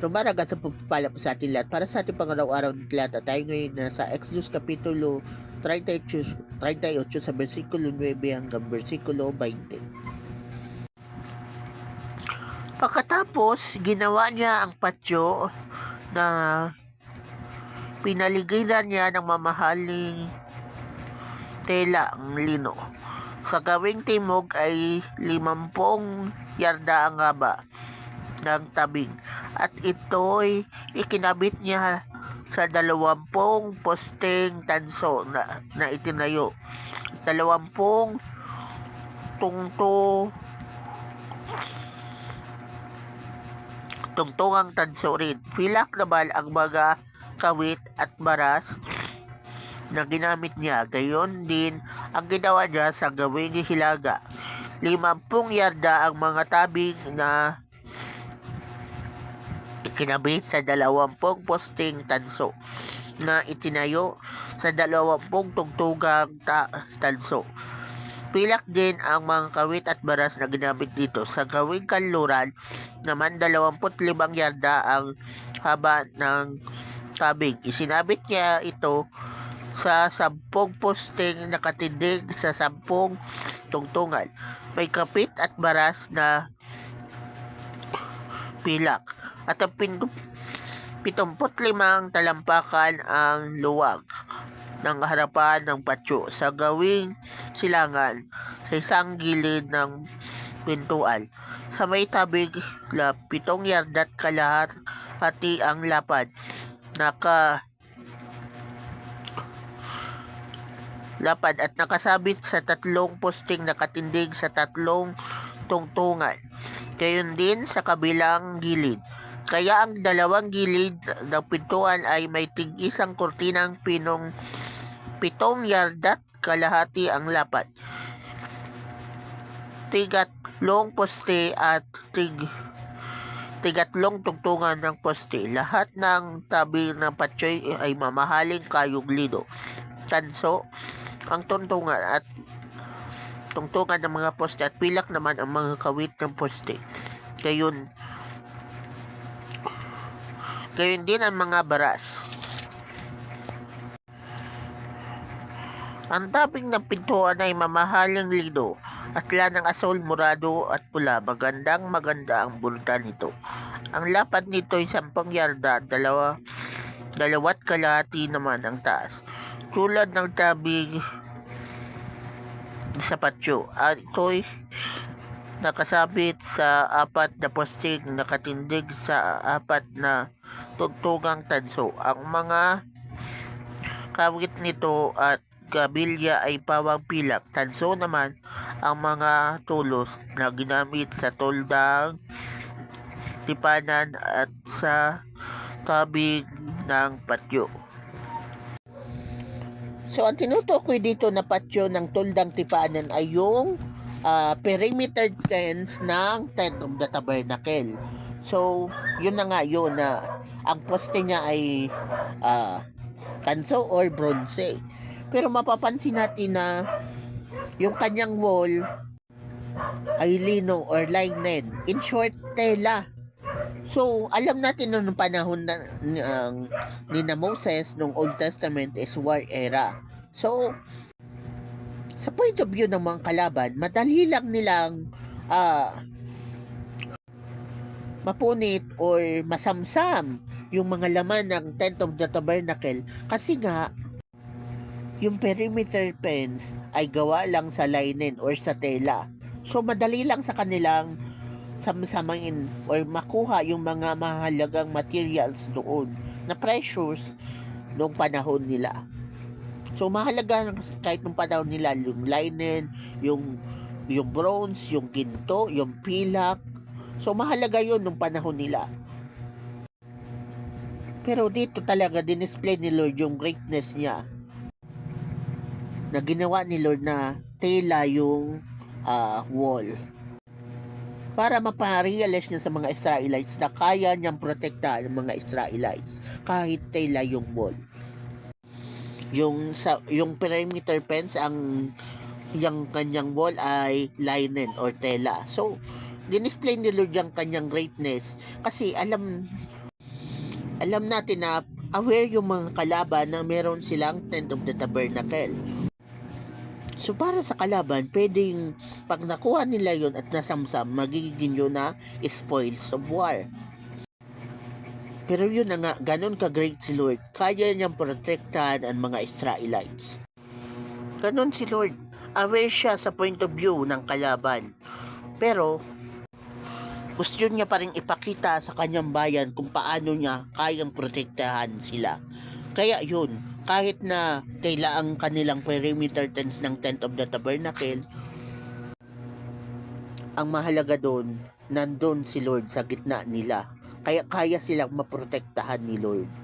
Lumaragat sa pagpapala po sa ating lahat. Para sa ating pangaraw-araw ng talata, tayo ngayon nasa Exodus Kapitulo 38 sa versikulo 9 hanggang versikulo 20. Pagkatapos, ginawa niya ang patyo na pinaligiran niya ng mamahaling tela ang lino. Sa gawing timog ay 50 yarda ang haba ng tabing, at ito'y ikinabit niya sa 20 posteng tanso na itinayo. 20 tungtungang tanso rin. Pilak naman ang mga kawit at baras na ginamit niya. Gayon din ang ginawa niya sa gawing hilaga. 50 yarda ang mga tabing na ikinabit sa 20 posting tanso na itinayo sa 20 tugtugang tanso. Pilak din ang mga kawit at baras na ginamit dito. Sa gawing kanluran naman 25 yarda ang haba ng tabing. Isinabit niya ito sa 10 posting nakatindig sa 10 tungtungan. May kapit at baras na pilak, at ang 75 talampakan ang luwag ng harapan ng patyo sa gawing silangan sa isang gilid ng pintuan. Sa may tabing 7 yarda't kalahati ang lapad at nakasabit sa 3 posting nakatindig sa 3 tungtungan. Gayon din sa kabilang gilid. Kaya ang 2 gilid ng pintuan ay may tig-isang kurtinang pinong 7 yarda't kalahati ang lapad. Tigatlong poste at tigatlong tungtungan ng poste. Lahat ng tabi ng patyoy ay mamahaling kayog lido. Tanso ang tungtungan ng mga poste, at pilak naman ang mga kawit ng poste. Gayon din ang mga baras. Ang tabing ng pintuan ay mamahaling lido at lanang asol, morado at pula. Maganda ang bultan nito. Ang lapad nito ay 10 yarda, 2 kalahati naman ang taas. Tulad ng tabing sa patyo, at ito'y nakasabit sa 4 na posting nakatindig sa 4 na tugtugang tanso. Ang mga kawit nito at gabilya ay pawang pilak. Tanso naman ang mga tulos na ginamit sa toldang tipanan at sa tabing ng patyo. So, ang tinutukoy dito na patyo ng toldang tipanan ay yung perimeter fence ng Tent of the Tabernacle. So, yun na nga yun na ang poste niya ay tanso or bronze. Pero mapapansin natin na yung kanyang wall ay lino or linen. In short, tela. So, alam natin noong panahon ni Moses nung Old Testament is war era. So, sa point of view ng mga kalaban, madali lang nilang mapunit or masamsam yung mga laman ng Tent of the Tabernacle, kasi nga yung perimeter fence ay gawa lang sa linen or sa tela. So, madali lang sa kanilang samsamain or makuha yung mga mahalagang materials doon na precious noong panahon nila. So, mahalaga kahit nung panahon nila yung linen, yung bronze, yung ginto, yung pilak. So, mahalaga yun nung panahon nila. Pero dito talaga dinisplay ni Lord yung greatness niya, na ginawa ni Lord na tela yung wall, para maparealize niya sa mga Israelites na kaya niyang protektahan ng mga Israelites kahit tela yung wall. Yung perimeter fence, yung kanyang wall ay linen or tela. So, dinisplay ni Lord yung kanyang greatness kasi alam alam natin na aware yung mga kalaban na meron silang Tent of the Tabernacle. So para sa kalaban, pwedeng pag nakuha nila yon at nasamsam, magiging yun na spoils of war. Pero yun na nga, ganun ka-great si Lord, kaya niyang protektahan ang mga Israelites. Ganun si Lord, aware siya sa point of view ng kalaban. Pero gusto niya pa rin ipakita sa kanyang bayan kung paano niya kayang protektahan sila. Kaya yun, kahit na kailangan kanilang perimeter tents ng Tent of the Tabernacle, ang mahalaga doon, nandun si Lord sa gitna nila. Kaya kaya silang maprotektahan ni Lord.